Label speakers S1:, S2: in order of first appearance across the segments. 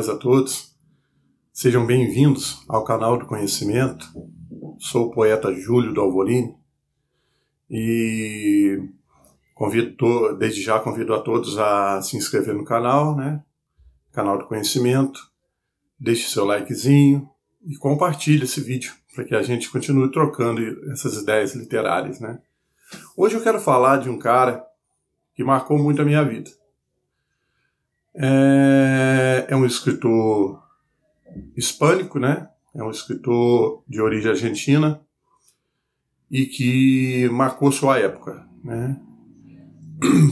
S1: dias a todos. Sejam bem-vindos ao canal do conhecimento. Sou o poeta Júlio Dalvolini e desde já convido a todos a se inscrever no canal, né? Canal do conhecimento. Deixe seu likezinho e compartilhe esse vídeo para que a gente continue trocando essas ideias literárias, né? Hoje eu quero falar de um cara que marcou muito a minha vida. É um escritor hispânico, né? É um escritor de origem argentina e que marcou sua época, né?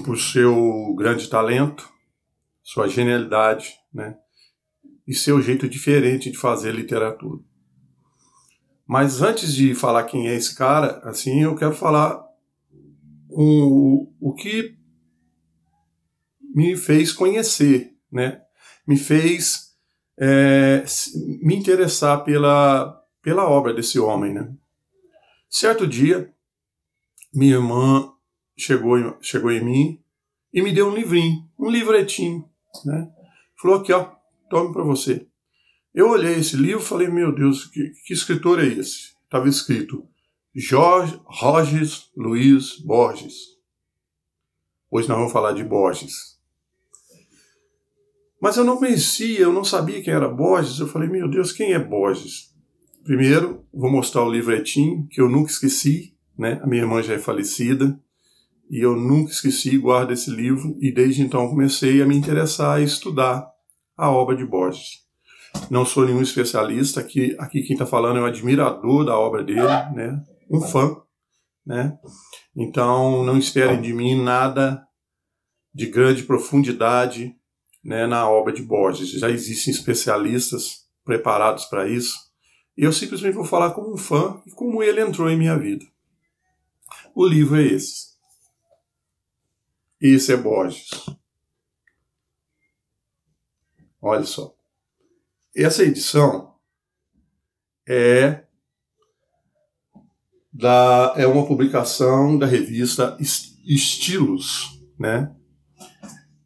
S1: Por seu grande talento, sua genialidade, né? E seu jeito diferente de fazer literatura. Mas antes de falar quem é esse cara, assim, eu quero falar o que me fez conhecer, né? Me fez me interessar pela obra desse homem, né? Certo dia, minha irmã chegou em mim e me deu um livrinho, um livretinho, né? Falou aqui, ó, tome para você. Eu olhei esse livro e falei, meu Deus, que escritor é esse? Estava escrito Jorge Luiz Borges. Hoje nós vamos falar de Borges. Mas eu não conhecia, eu não sabia quem era Borges. Eu falei, meu Deus, quem é Borges? Primeiro, vou mostrar o livretinho, que eu nunca esqueci, né? A minha irmã já é falecida, e eu nunca esqueci, guardo esse livro, e desde então comecei a me interessar e estudar a obra de Borges. Não sou nenhum especialista, aqui quem está falando é um admirador da obra dele, né? Um fã, né? Então não esperem de mim nada de grande profundidade, né, na obra de Borges. Já existem especialistas preparados para isso. E eu simplesmente vou falar como um fã e como ele entrou em minha vida. O livro é esse. Esse é Borges. Olha só. Essa edição é uma publicação da revista Estilos, né?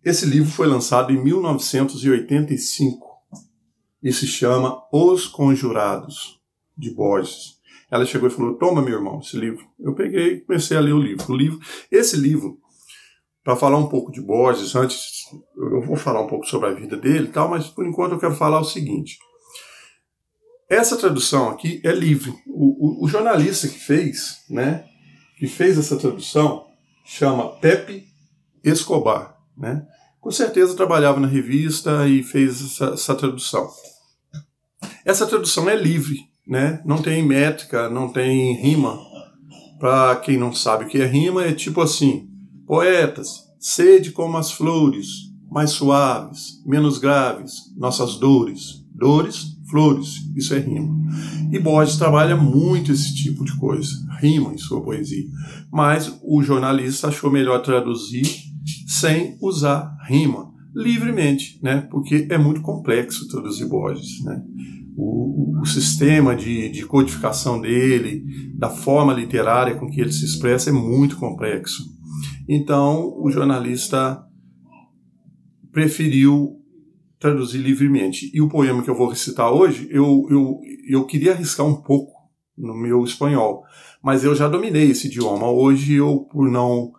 S1: Esse livro foi lançado em 1985 e se chama Os Conjurados, de Borges. Ela chegou e falou, toma, meu irmão, esse livro. Eu peguei e comecei a ler o livro. Esse livro, para falar um pouco de Borges, antes eu vou falar um pouco sobre a vida dele e tal, mas por enquanto eu quero falar o seguinte. Essa tradução aqui é livre. O jornalista que fez, né, que fez essa tradução, chama Pepe Escobar, né? Com certeza trabalhava na revista e fez essa tradução. Essa tradução é livre, né? Não tem métrica, não tem rima. Para quem não sabe o que é rima, é tipo assim, poetas, sede como as flores, mais suaves, menos graves, nossas dores, flores, isso é rima. E Borges trabalha muito esse tipo de coisa, rima em sua poesia. Mas o jornalista achou melhor traduzir sem usar rima, livremente, né? Porque é muito complexo traduzir Borges, né? O sistema de codificação dele, da forma literária com que ele se expressa é muito complexo. Então, o jornalista preferiu traduzir livremente. E o poema que eu vou recitar hoje, eu queria arriscar um pouco no meu espanhol, mas eu já dominei esse idioma. Hoje, por não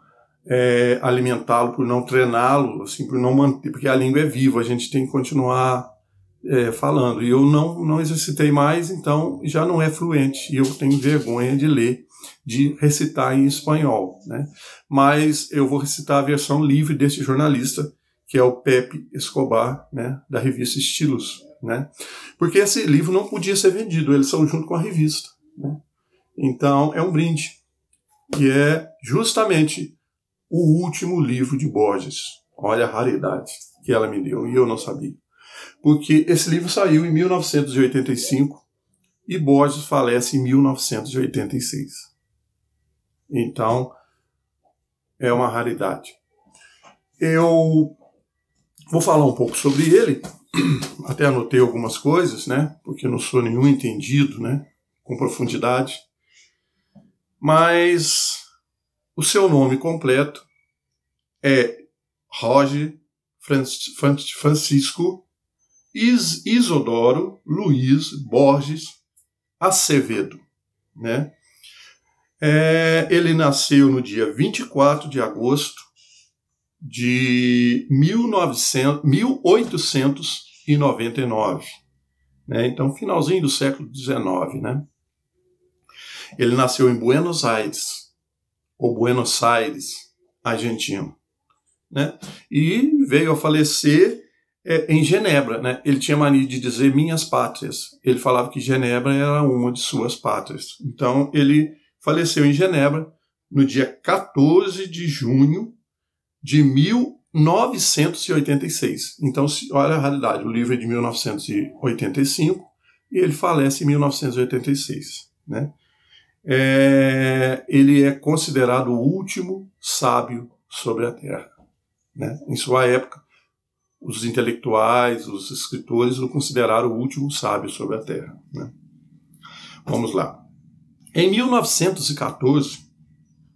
S1: alimentá-lo, por não treiná-lo, assim, por não manter, porque a língua é viva, a gente tem que continuar falando. E eu não exercitei mais, então já não é fluente. E eu tenho vergonha de ler, de recitar em espanhol, né? Mas eu vou recitar a versão livre desse jornalista, que é o Pepe Escobar, né, da revista Estilos, né? Porque esse livro não podia ser vendido, eles são junto com a revista, né? Então é um brinde. E é justamente o último livro de Borges. Olha a raridade que ela me deu, e eu não sabia. Porque esse livro saiu em 1985 e Borges falece em 1986. Então, é uma raridade. Eu vou falar um pouco sobre ele, até anotei algumas coisas, né? Porque eu não sou nenhum entendido, né? Com profundidade. Mas o seu nome completo é Jorge Francisco Isidoro Luiz Borges Acevedo, né? Ele nasceu no dia 24 de agosto de 1899, né? Então, finalzinho do século XIX, né? Ele nasceu em Buenos Aires, Argentina, né? E veio a falecer em Genebra, né? Ele tinha mania de dizer minhas pátrias. Ele falava que Genebra era uma de suas pátrias. Então, ele faleceu em Genebra no dia 14 de junho de 1986. Então, olha a realidade. O livro é de 1985 e ele falece em 1986, né? Ele é considerado o último sábio sobre a Terra, né? Em sua época, os intelectuais, os escritores o consideraram o último sábio sobre a Terra, né? Vamos lá. Em 1914,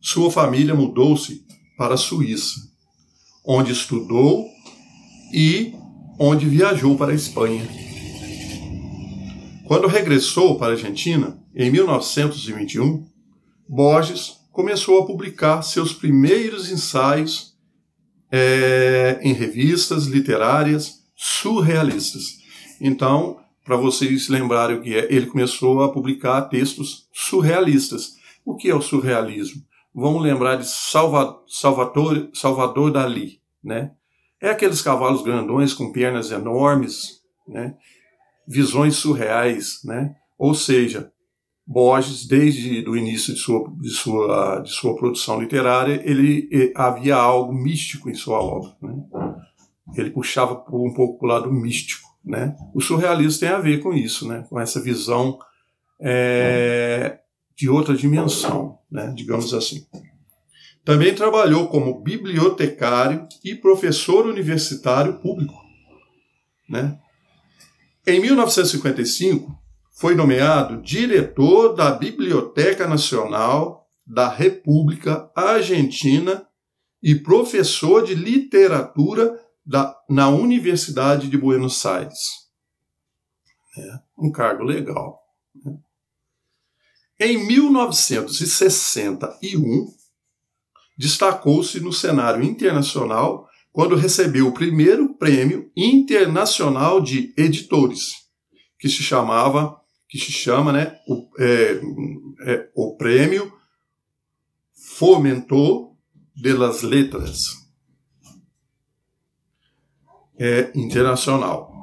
S1: sua família mudou-se para a Suíça, onde estudou e onde viajou para a Espanha. Quando regressou para a Argentina, em 1921, Borges começou a publicar seus primeiros ensaios em revistas literárias surrealistas. Então, para vocês lembrarem o que é, ele começou a publicar textos surrealistas. O que é o surrealismo? Vamos lembrar de Salvador Dalí, né? É aqueles cavalos grandões com pernas enormes, né? Visões surreais, né? Ou seja, Borges, desde o início de sua produção literária, havia algo místico em sua obra, né? Ele puxava um pouco para o lado místico, né? O surrealismo tem a ver com isso, né? Com essa visão de outra dimensão, né? Digamos assim. Também trabalhou como bibliotecário e professor universitário público, né? Em 1955, foi nomeado diretor da Biblioteca Nacional da República Argentina e professor de literatura na Universidade de Buenos Aires. Um cargo legal, né? Em 1961, destacou-se no cenário internacional quando recebeu o primeiro prêmio internacional de editores, que se chama, né, o prêmio Fomento de las Letras internacional.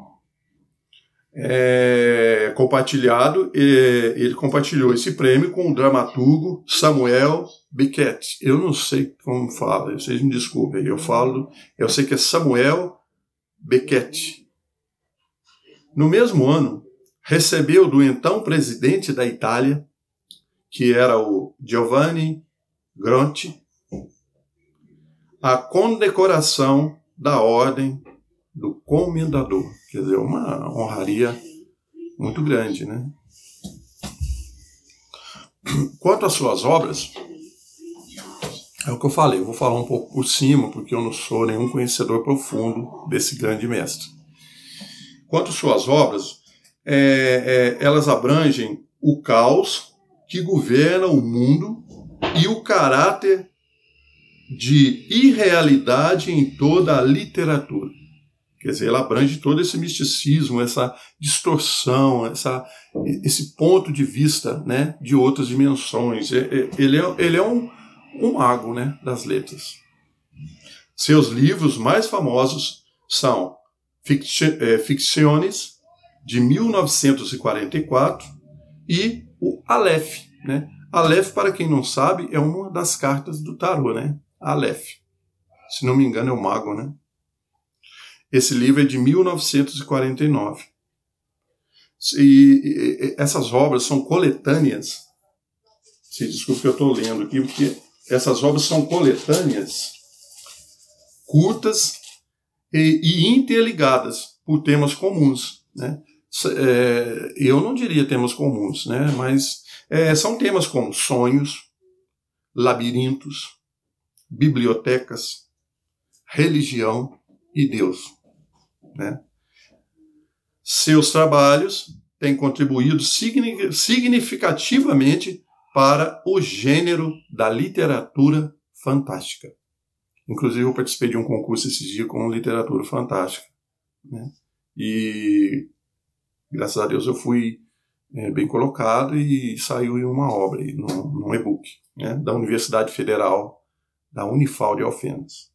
S1: Ele compartilhou esse prêmio com o dramaturgo Samuel Beckett. Eu não sei como fala, vocês me desculpem, eu sei que é Samuel Beckett. No mesmo ano, recebeu do então presidente da Itália, que era o Giovanni Gronchi, a condecoração da Ordem do Comendador. Quer dizer, uma honraria muito grande, né? Quanto às suas obras, é o que eu falei, eu vou falar um pouco por cima, porque eu não sou nenhum conhecedor profundo desse grande mestre. Quanto às suas obras, elas abrangem o caos que governa o mundo e o caráter de irrealidade em toda a literatura. Quer dizer, ela abrange todo esse misticismo, essa distorção, esse ponto de vista, né, de outras dimensões. Ele é um mago, né, das letras. Seus livros mais famosos são Ficciones, de 1944, e o Aleph, né? Aleph, para quem não sabe, é uma das cartas do tarô, né? Aleph. Se não me engano, é o mago, né? Esse livro é de 1949. E essas obras são coletâneas. Se desculpe que eu estou lendo aqui, porque essas obras são coletâneas, curtas e interligadas por temas comuns, né? Eu não diria temas comuns, né? Mas são temas como sonhos, labirintos, bibliotecas, religião e Deus, né? Seus trabalhos têm contribuído significativamente para o gênero da literatura fantástica. Inclusive, eu participei de um concurso esses dias com literatura fantástica, né? E, graças a Deus, eu fui bem colocado e saiu em uma obra, num e-book, né, da Universidade Federal da Unifal de Alfenas.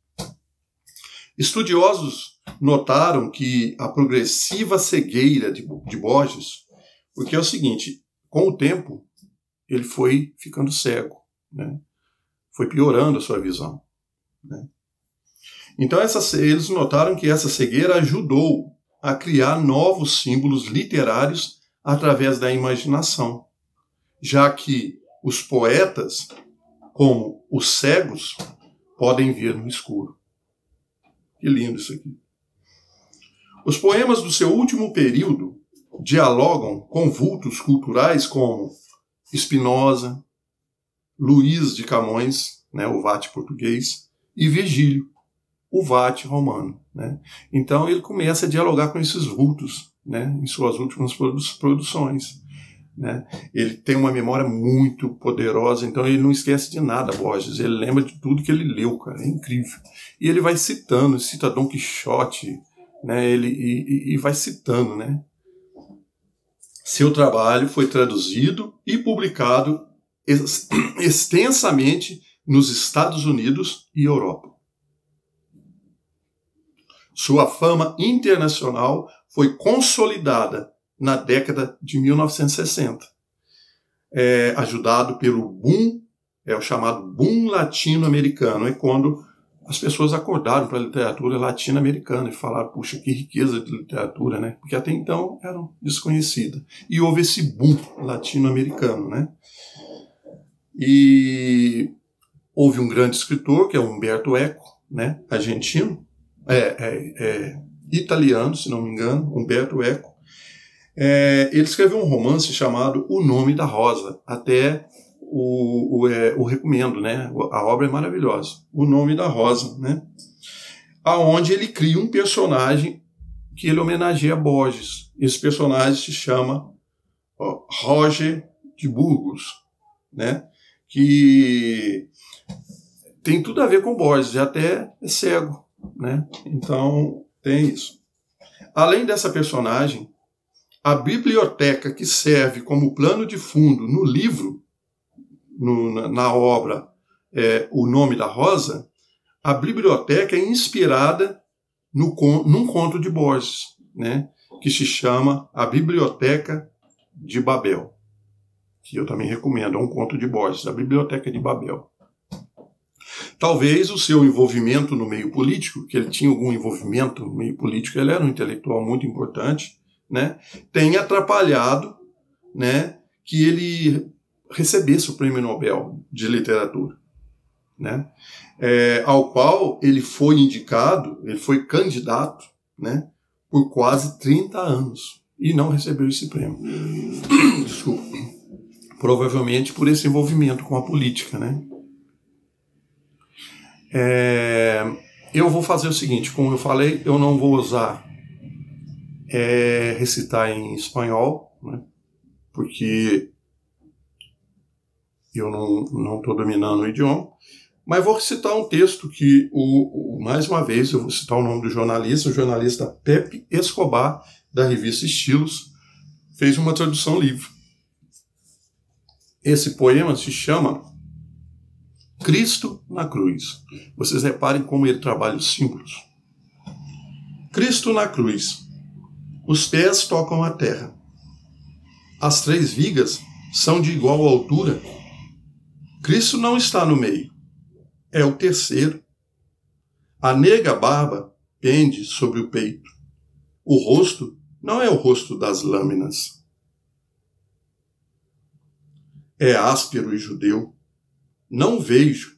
S1: Estudiosos notaram que a progressiva cegueira de Borges, porque é o seguinte, com o tempo, ele foi ficando cego, né? Foi piorando a sua visão, né? Então eles notaram que essa cegueira ajudou a criar novos símbolos literários através da imaginação, já que os poetas, como os cegos, podem ver no escuro. Que lindo isso aqui. Os poemas do seu último período dialogam com vultos culturais como Spinoza, Luís de Camões, né, o Vate português, e Virgílio, o Vate romano, né? Então ele começa a dialogar com esses vultos, né, em suas últimas produções, né? Ele tem uma memória muito poderosa, então ele não esquece de nada, Borges. Ele lembra de tudo que ele leu, cara, é incrível. E ele vai citando, cita Dom Quixote, né? E vai citando, né? Seu trabalho foi traduzido e publicado extensamente nos Estados Unidos e Europa. Sua fama internacional foi consolidada na década de 1960, ajudado pelo boom, o chamado boom latino-americano, é quando as pessoas acordaram para a literatura latino-americana e falaram, puxa, que riqueza de literatura, né? Porque até então eram desconhecidas. E houve esse boom latino-americano, né? E houve um grande escritor, que é Umberto Eco, né? Argentino, italiano, se não me engano, Umberto Eco. Ele escreveu um romance chamado O Nome da Rosa. Até o recomendo, né? A obra é maravilhosa. O Nome da Rosa, né? Aonde ele cria um personagem que ele homenageia a Borges. Esse personagem se chama Roger de Burgos, né? Que tem tudo a ver com Borges, até é cego, né? Então tem isso. Além dessa personagem, a biblioteca que serve como plano de fundo no livro, na obra O Nome da Rosa, a biblioteca é inspirada num conto de Borges, né, que se chama A Biblioteca de Babel, que eu também recomendo, é um conto de Borges, A Biblioteca de Babel. Talvez o seu envolvimento no meio político, que ele tinha algum envolvimento no meio político, ele era um intelectual muito importante, né, tenha atrapalhado, né, que ele recebesse o Prêmio Nobel de Literatura, né, ao qual ele foi indicado, ele foi candidato, né, por quase 30 anos e não recebeu esse prêmio. Desculpa. Provavelmente por esse envolvimento com a política, né. Eu vou fazer o seguinte, como eu falei, eu não vou usar recitar em espanhol, né, porque eu não estou dominando o idioma, mas vou citar um texto que, mais uma vez, eu vou citar o nome do jornalista, o jornalista Pepe Escobar, da revista Estilos, fez uma tradução livre. Esse poema se chama Cristo na Cruz. Vocês reparem como ele trabalha os símbolos. Cristo na cruz. Os pés tocam a terra. As 3 vigas são de igual altura. Cristo não está no meio. É o terceiro. A nega barba pende sobre o peito. O rosto não é o rosto das lâminas. É áspero e judeu. Não vejo,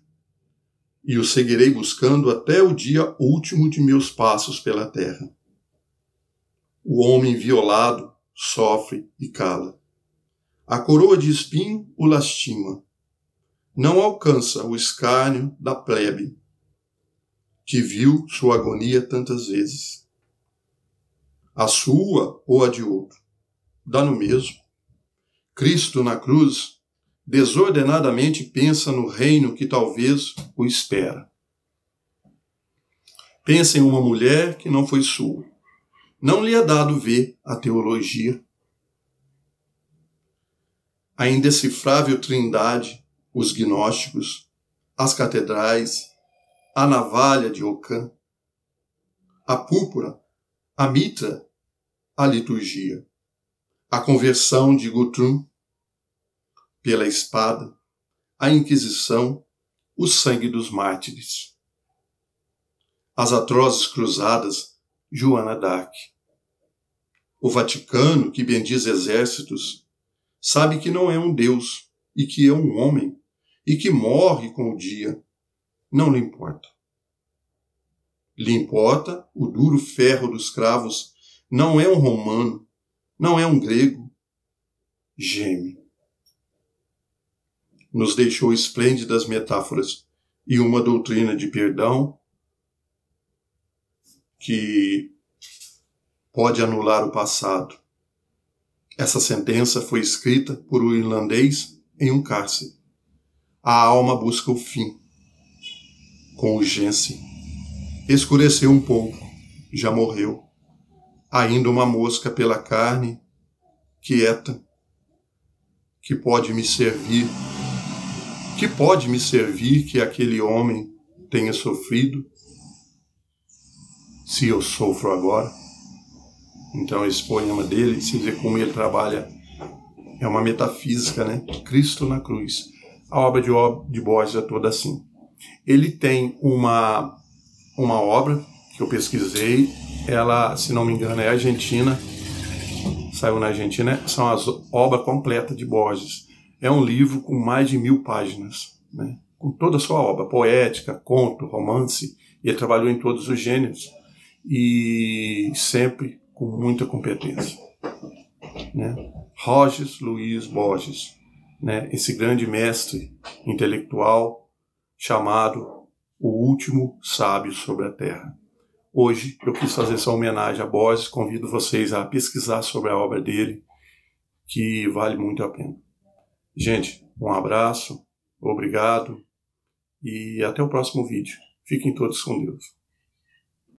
S1: e o seguirei buscando até o dia último de meus passos pela terra. O homem violado sofre e cala. A coroa de espinho o lastima. Não alcança o escárnio da plebe, que viu sua agonia tantas vezes. a sua ou a de outro. Dá no mesmo. Cristo na cruz desordenadamente pensa no reino que talvez o espera. Pensa em uma mulher que não foi sua. Não lhe é dado ver a teologia. A indecifrável trindade, os gnósticos, as catedrais, a navalha de Ockham, a púrpura, a mitra, a liturgia, a conversão de Guthrum pela espada, a Inquisição, o sangue dos mártires, as atrozes cruzadas, Joana d'Arc. O Vaticano, que bendiz exércitos, sabe que não é um Deus e que é um homem e que morre com o dia. Não lhe importa. Lhe importa o duro ferro dos cravos. Não é um romano, não é um grego. Geme. Nos deixou esplêndidas metáforas e uma doutrina de perdão que pode anular o passado. Essa sentença foi escrita por um irlandês em um cárcere. A alma busca o fim, com urgência. Escureceu um pouco, já morreu. Ainda uma mosca pela carne, quieta, que pode me servir que aquele homem tenha sofrido, se eu sofro agora. Então esse poema dele, se vê como ele trabalha, é uma metafísica, né? Cristo na cruz. A obra de Borges é toda assim. Ele tem uma obra que eu pesquisei, ela, se não me engano, é argentina, saiu na Argentina, são as obras completas de Borges. É um livro com mais de 1000 páginas, né? Com toda a sua obra, poética, conto, romance, e ele trabalhou em todos os gêneros, e sempre com muita competência, né? Jorge Luis Borges, né? Esse grande mestre intelectual chamado o último sábio sobre a terra. Hoje eu quis fazer essa homenagem a Borges, convido vocês a pesquisar sobre a obra dele, que vale muito a pena. Gente, um abraço, obrigado e até o próximo vídeo. Fiquem todos com Deus.